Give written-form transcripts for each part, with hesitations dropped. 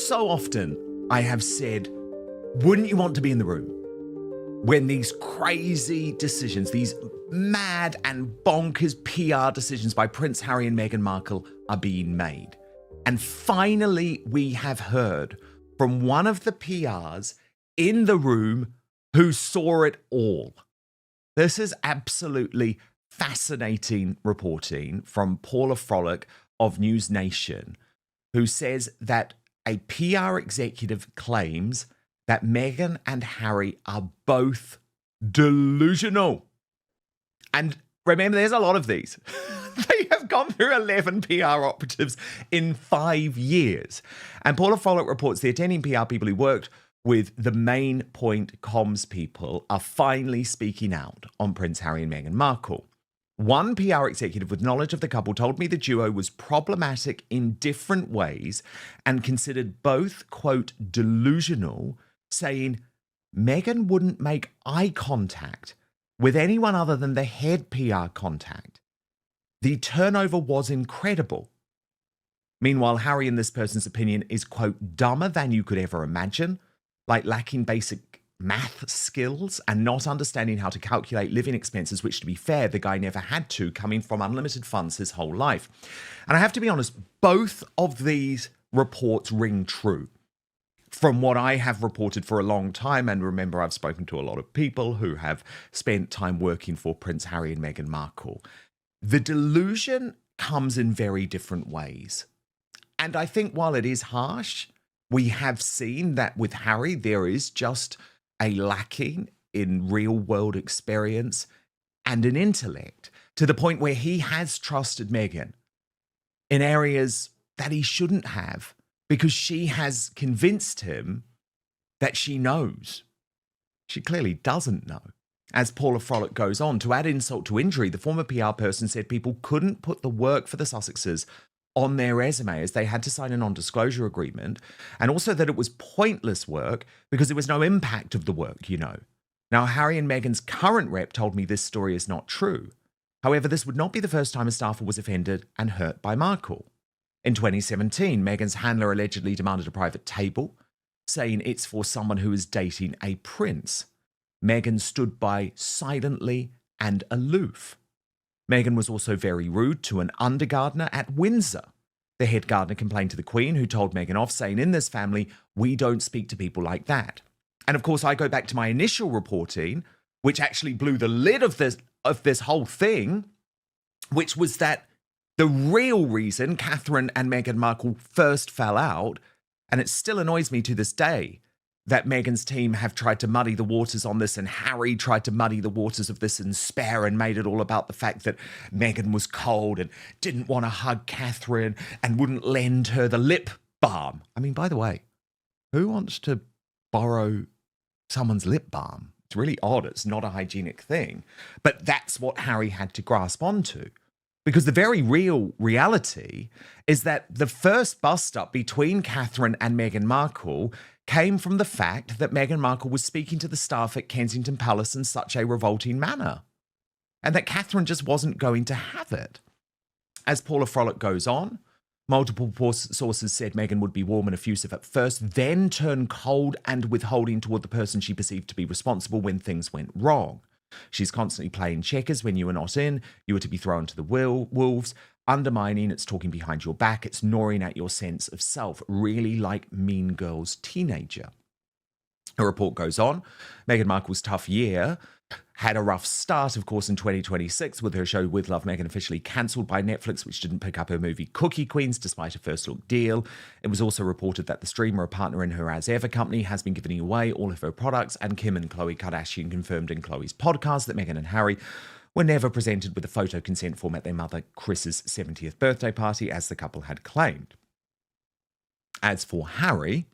so often I have said, wouldn't you want to be in the room when these crazy decisions, these mad and bonkers PR decisions by Prince Harry and Meghan Markle are being made? And finally, we have heard from one of the PRs in the room who saw it all. This is absolutely fascinating reporting from Paula Frolick of News Nation, who says that a PR executive claims that Meghan and Harry are both delusional. And remember, there's a lot of these. They have gone through 11 PR operatives in 5 years. And Paula Frolick reports the attending PR people who worked with the main point comms people are finally speaking out on Prince Harry and Meghan Markle. One PR executive with knowledge of the couple told me the duo was problematic in different ways and considered both, quote, delusional, saying Meghan wouldn't make eye contact with anyone other than the head PR contact. The turnover was incredible. Meanwhile, Harry, in this person's opinion, is, quote, dumber than you could ever imagine, like lacking basic math skills and not understanding how to calculate living expenses, which, to be fair, the guy never had to, coming from unlimited funds his whole life. And I have to be honest, both of these reports ring true. From what I have reported for a long time, and remember, I've spoken to a lot of people who have spent time working for Prince Harry and Meghan Markle. The delusion comes in very different ways. And I think while it is harsh, we have seen that with Harry, there is just a lacking in real-world experience and an intellect to the point where he has trusted Meghan in areas that he shouldn't have, because she has convinced him that she knows. She clearly doesn't know. As Paula Frolick goes on, to add insult to injury, the former PR person said people couldn't put the work for the Sussexes on their resume as they had to sign a non-disclosure agreement, and also that it was pointless work because there was no impact of the work, you know. Now, Harry and Meghan's current rep told me this story is not true. However, this would not be the first time a staffer was offended and hurt by Markle. In 2017, Meghan's handler allegedly demanded a private table, saying it's for someone who is dating a prince. Meghan stood by silently and aloof. Meghan was also very rude to an undergardener at Windsor. The head gardener complained to the Queen, who told Meghan off, saying, in this family, we don't speak to people like that. And of course, I go back to my initial reporting, which actually blew the lid of this whole thing, which was that the real reason Catherine and Meghan Markle first fell out, and it still annoys me to this day, that Meghan's team have tried to muddy the waters on this, and Harry tried to muddy the waters of this in Spare and made it all about the fact that Meghan was cold and didn't want to hug Catherine and wouldn't lend her the lip balm. I mean, by the way, who wants to borrow someone's lip balm? It's really odd. It's not a hygienic thing. But that's what Harry had to grasp onto. Because the very real reality is that the first bust-up between Catherine and Meghan Markle came from the fact that Meghan Markle was speaking to the staff at Kensington Palace in such a revolting manner, and that Catherine just wasn't going to have it. As Paula Frolick goes on, multiple sources said Meghan would be warm and effusive at first, then turn cold and withholding toward the person she perceived to be responsible when things went wrong. She's constantly playing checkers when you are not in. You were to be thrown to the wolves. Undermining, it's talking behind your back. It's gnawing at your sense of self, really like Mean Girls teenager. A report goes on. Meghan Markle's tough year had a rough start, of course, in 2026 with her show With Love Meghan officially cancelled by Netflix, which didn't pick up her movie Cookie Queens despite a first-look deal. It was also reported that the streamer, a partner in her As Ever company, has been giving away all of her products, and Kim and Khloe Kardashian confirmed in Khloe's podcast that Meghan and Harry were never presented with a photo consent form at their mother Chris's 70th birthday party, as the couple had claimed. As for Harry,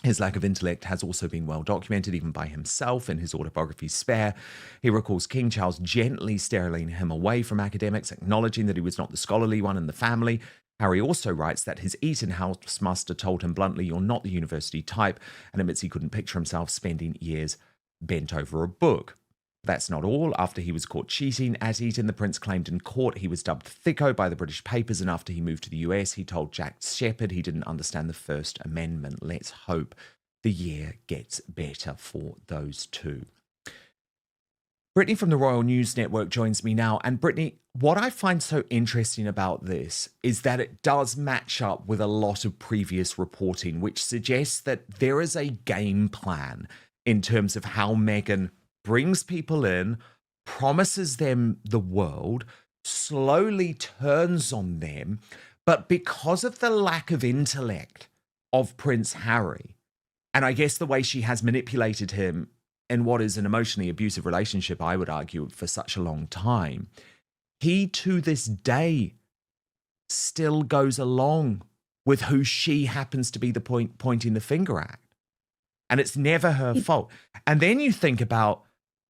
his lack of intellect has also been well documented, even by himself in his autobiography Spare. He recalls King Charles gently steering him away from academics, acknowledging that he was not the scholarly one in the family. Harry also writes that his Eton housemaster told him bluntly, "You're not the university type," and admits he couldn't picture himself spending years bent over a book. That's not all. After he was caught cheating at Eton, the prince claimed in court he was dubbed thicko by the British papers, and after he moved to the US, he told Jack Shepherd he didn't understand the First Amendment. Let's hope the year gets better for those two. Brittany from the Royal News Network joins me now. And Brittany, what I find so interesting about this is that it does match up with a lot of previous reporting, which suggests that there is a game plan in terms of how Meghan brings people in, promises them the world, slowly turns on them. But because of the lack of intellect of Prince Harry, and I guess the way she has manipulated him in what is an emotionally abusive relationship, I would argue, for such a long time, he to this day still goes along with who she happens to be the pointing the finger at. And it's never her fault. And then you think about,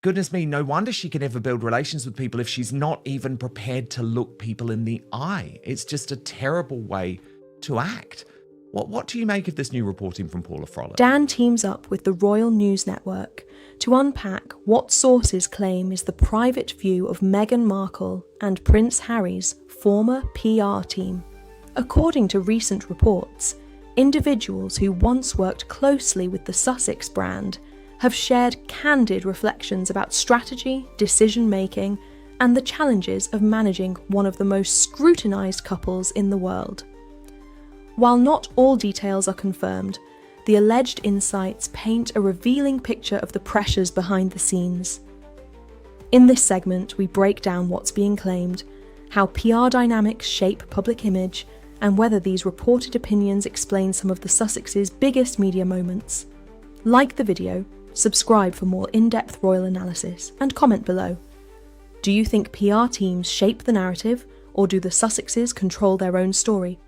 goodness me, no wonder she can ever build relations with people if she's not even prepared to look people in the eye. It's just a terrible way to act. What do you make of this new reporting from Paula Frolic? Dan teams up with the Royal News Network to unpack what sources claim is the private view of Meghan Markle and Prince Harry's former PR team. According to recent reports, individuals who once worked closely with the Sussex brand have shared candid reflections about strategy, decision-making, and the challenges of managing one of the most scrutinised couples in the world. While not all details are confirmed, the alleged insights paint a revealing picture of the pressures behind the scenes. In this segment, we break down what's being claimed, how PR dynamics shape public image, and whether these reported opinions explain some of the Sussex's biggest media moments. Like the video, subscribe for more in-depth royal analysis, and comment below. Do you think PR teams shape the narrative, or do the Sussexes control their own story?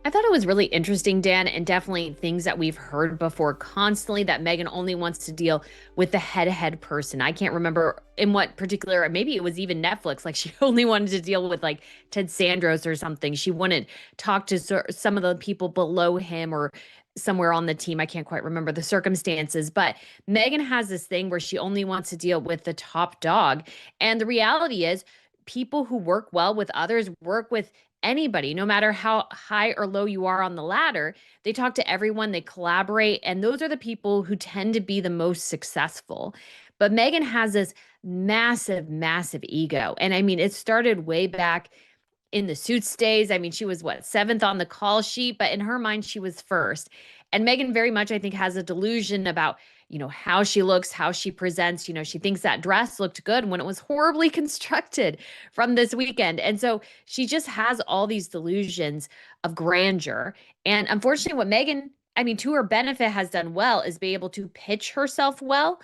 I thought it was really interesting, Dan, and definitely things that we've heard before constantly, that Meghan only wants to deal with the head-to-head person. I can't remember in what particular, maybe it was even Netflix, like she only wanted to deal with like Ted Sandros or something. She wouldn't talk to some of the people below him or somewhere on the team. I can't quite remember the circumstances, but Meghan has this thing where she only wants to deal with the top dog. And the reality is, people who work well with others work with anybody, no matter how high or low you are on the ladder. They talk to everyone, they collaborate, and those are the people who tend to be the most successful. But Meghan has this massive, massive ego. And I mean, it started way back in the Suits days. I mean, she was what, 7th on the call sheet, but in her mind, she was first. And Meghan very much, I think, has a delusion about, how she looks, how she presents. She thinks that dress looked good when it was horribly constructed from this weekend. And so she just has all these delusions of grandeur. And unfortunately, what Meghan, to her benefit, has done well is be able to pitch herself well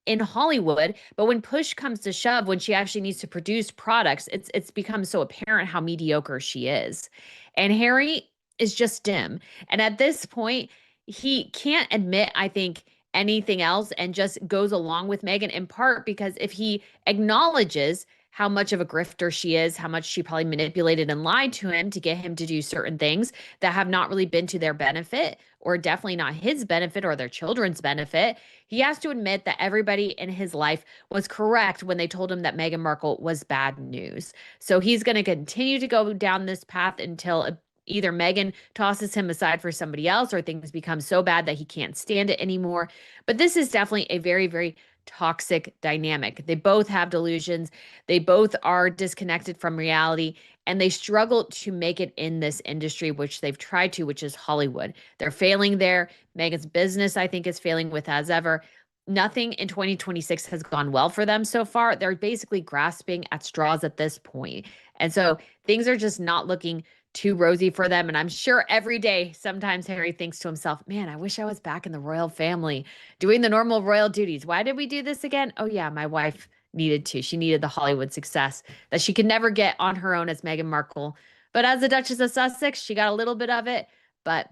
in Hollywood. But when push comes to shove, when she actually needs to produce products, it's become so apparent how mediocre she is. And Harry is just dim. And at this point, he can't admit, I think, anything else and just goes along with Meghan, in part because if he acknowledges how much of a grifter she is, how much she probably manipulated and lied to him to get him to do certain things that have not really been to their benefit, or definitely not his benefit or their children's benefit, he has to admit that everybody in his life was correct when they told him that Meghan Markle was bad news. So he's going to continue to go down this path until either Meghan tosses him aside for somebody else or things become so bad that he can't stand it anymore. But this is definitely a very, very toxic dynamic. They both have delusions. They both are disconnected from reality, and they struggle to make it in this industry, which they've tried to, which is Hollywood. They're failing there. Meghan's business, I think, is failing with as ever. Nothing in 2026 has gone well for them so far. They're basically grasping at straws at this point. And so things are just not looking too rosy for them. And I'm sure every day, sometimes Harry thinks to himself, man, I wish I was back in the royal family doing the normal royal duties. Why did we do this again? Oh yeah, my wife needed to. She needed the Hollywood success that she could never get on her own as Meghan Markle. But as the Duchess of Sussex, she got a little bit of it, but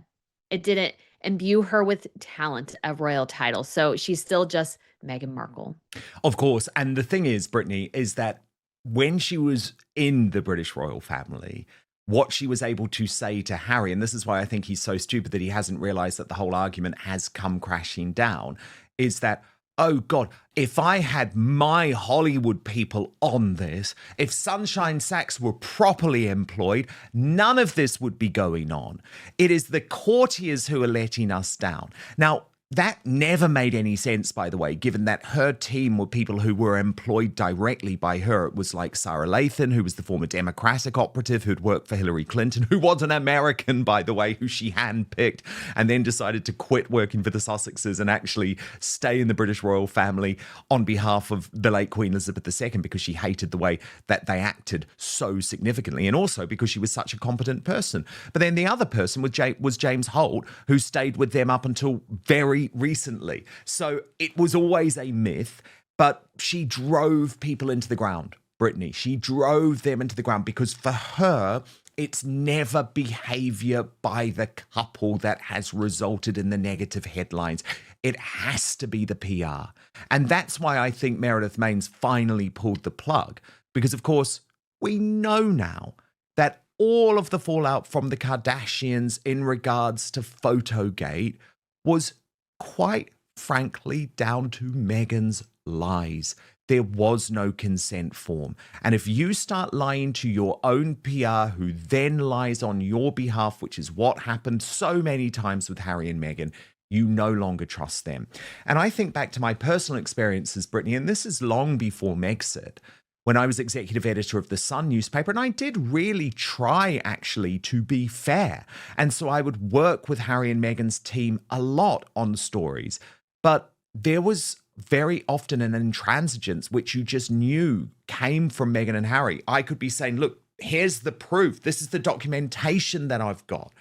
it didn't imbue her with talent, a royal title. So she's still just Meghan Markle. Of course. And the thing is, Brittany, is that when she was in the British royal family, what she was able to say to Harry, and this is why I think he's so stupid that he hasn't realized that the whole argument has come crashing down, is that Oh God, if I had my Hollywood people on this, if Sunshine Sacks were properly employed, none of this would be going on. It is the courtiers who are letting us down. Now, that never made any sense, by the way, given that her team were people who were employed directly by her. It was like Sarah Lathan, who was the former Democratic operative who'd worked for Hillary Clinton, who was an American, by the way, who she handpicked and then decided to quit working for the Sussexes and actually stay in the British royal family on behalf of the late Queen Elizabeth II because she hated the way that they acted so significantly, and also because she was such a competent person. But then the other person was James Holt, who stayed with them up until very recently. So it was always a myth, but she drove people into the ground, Brittany. She drove them into the ground because for her, it's never behavior by the couple that has resulted in the negative headlines. It has to be the PR. And that's why I think Meredith Main's finally pulled the plug, because of course, we know now that all of the fallout from the Kardashians in regards to Photogate was quite frankly down to Meghan's lies. There was no consent form. And if you start lying to your own PR, who then lies on your behalf, which is what happened so many times with Harry and Meghan, you no longer trust them. And I think back to my personal experiences, Brittany, and this is long before Megxit, when I was executive editor of the Sun newspaper, and I did really try, actually, to be fair. And so I would work with Harry and Meghan's team a lot on stories. But there was very often an intransigence, which you just knew came from Meghan and Harry. I could be saying, look, here's the proof. This is the documentation that I've got.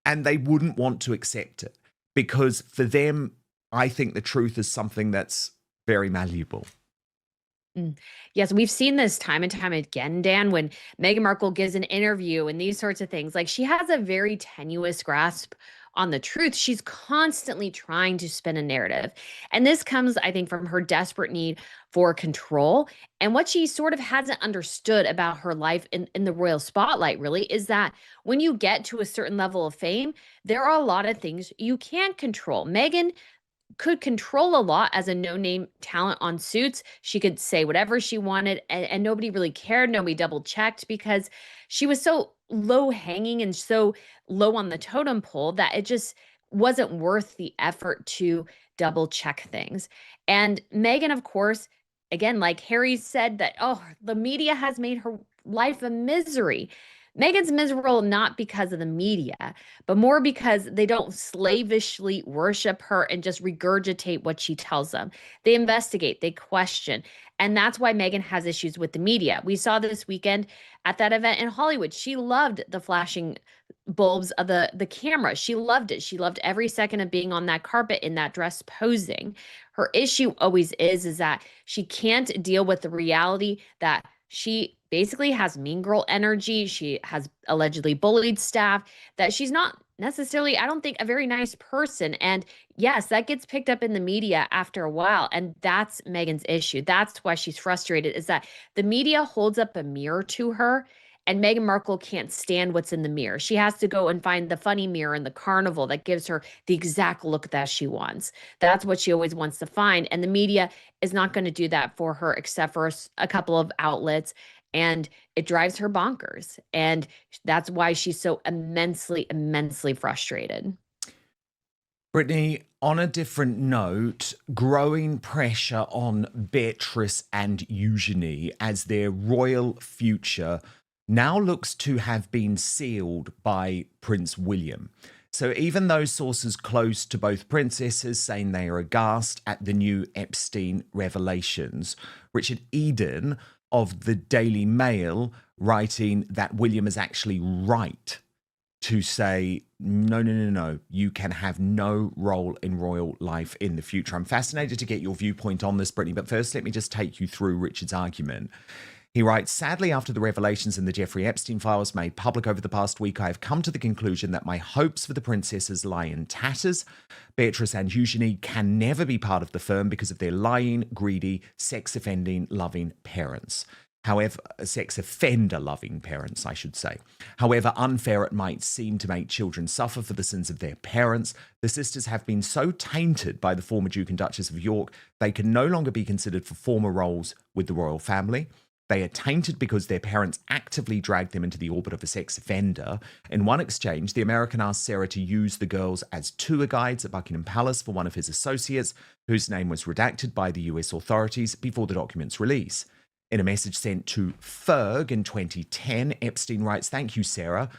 And they wouldn't want to accept it because for them, I think the truth is something that's very malleable. Yes, we've seen this time and time again, Dan, when Meghan Markle gives an interview and these sorts of things. Like she has a very tenuous grasp on the truth. She's constantly trying to spin a narrative. And this comes, I think, from her desperate need for control. And what she sort of hasn't understood about her life in the royal spotlight, really, is that when you get to a certain level of fame, there are a lot of things you can't control. Meghan could control a lot as a no-name talent on Suits. She could say whatever she wanted and nobody really cared. Nobody double checked because she was so low hanging and so low on the totem pole that it just wasn't worth the effort to double check things. And Meghan, of course, again, like Harry said that, oh, the media has made her life a misery. Meghan's miserable not because of the media, but more because they don't slavishly worship her and just regurgitate what she tells them. They investigate, they question. And that's why Meghan has issues with the media. We saw this weekend at that event in Hollywood. She loved the flashing bulbs of the camera. She loved it. She loved every second of being on that carpet in that dress posing. Her issue always is that she can't deal with the reality that she basically has mean girl energy. She has allegedly bullied staff, that she's not necessarily, I don't think, a very nice person. And yes, that gets picked up in the media after a while. And that's Meghan's issue. That's why she's frustrated, is that the media holds up a mirror to her. And Meghan Markle can't stand what's in the mirror. She has to go and find the funny mirror in the carnival that gives her the exact look that she wants. That's what she always wants to find. And the media is not going to do that for her, except for a couple of outlets. And it drives her bonkers. And that's why she's so immensely, immensely frustrated. Brittany, on a different note, growing pressure on Beatrice and Eugenie as their royal future now looks to have been sealed by Prince William. So even though sources close to both princesses saying they are aghast at the new Epstein revelations, Richard Eden of the Daily Mail writing that William is actually right to say, no, you can have no role in royal life in the future. I'm fascinated to get your viewpoint on this, Brittany, but first let me just take you through Richard's argument. He writes, sadly, after the revelations in the Jeffrey Epstein files made public over the past week, I have come to the conclusion that my hopes for the princesses lie in tatters. Beatrice and Eugenie can never be part of the firm because of their lying, greedy, sex-offending, loving parents. However, sex offender loving parents, I should say. However unfair it might seem to make children suffer for the sins of their parents, the sisters have been so tainted by the former Duke and Duchess of York, they can no longer be considered for former roles with the royal family. They are tainted because their parents actively dragged them into the orbit of a sex offender. In one exchange, the American asked Sarah to use the girls as tour guides at Buckingham Palace for one of his associates, whose name was redacted by the US authorities before the document's release. In a message sent to Ferg in 2010, Epstein writes, "Thank you, Sarah.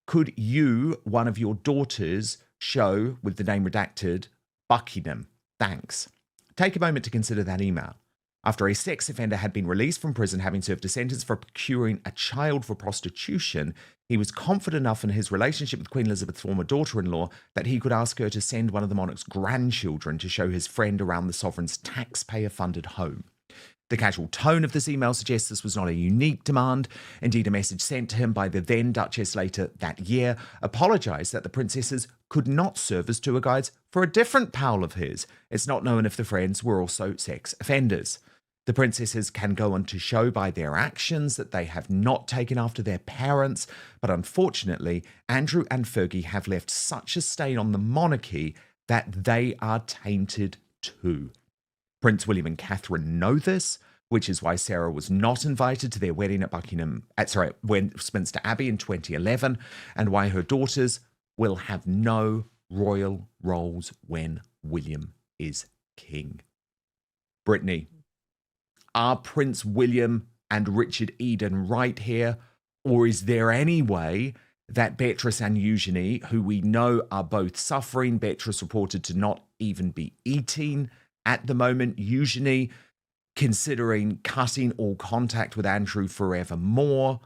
Could you, one of your daughters, show, with the name redacted, Buckingham? Thanks." Take a moment to consider that email. After a sex offender had been released from prison having served a sentence for procuring a child for prostitution, he was confident enough in his relationship with Queen Elizabeth's former daughter-in-law that he could ask her to send one of the monarch's grandchildren to show his friend around the sovereign's taxpayer-funded home. The casual tone of this email suggests this was not a unique demand. Indeed, a message sent to him by the then Duchess later that year apologised that the princesses could not serve as tour guides for a different pal of his. It's not known if the friends were also sex offenders. The princesses can go on to show by their actions that they have not taken after their parents, but unfortunately, Andrew and Fergie have left such a stain on the monarchy that they are tainted too. Prince William and Catherine know this, which is why Sarah was not invited to their wedding at Westminster Abbey in 2011, and why her daughters will have no royal roles when William is king. Brittany, are Prince William and Richard Eden right here, or is there any way that Beatrice and Eugenie, who we know are both suffering, Beatrice reported to not even be eating at the moment, Eugenie considering cutting all contact with Andrew forevermore,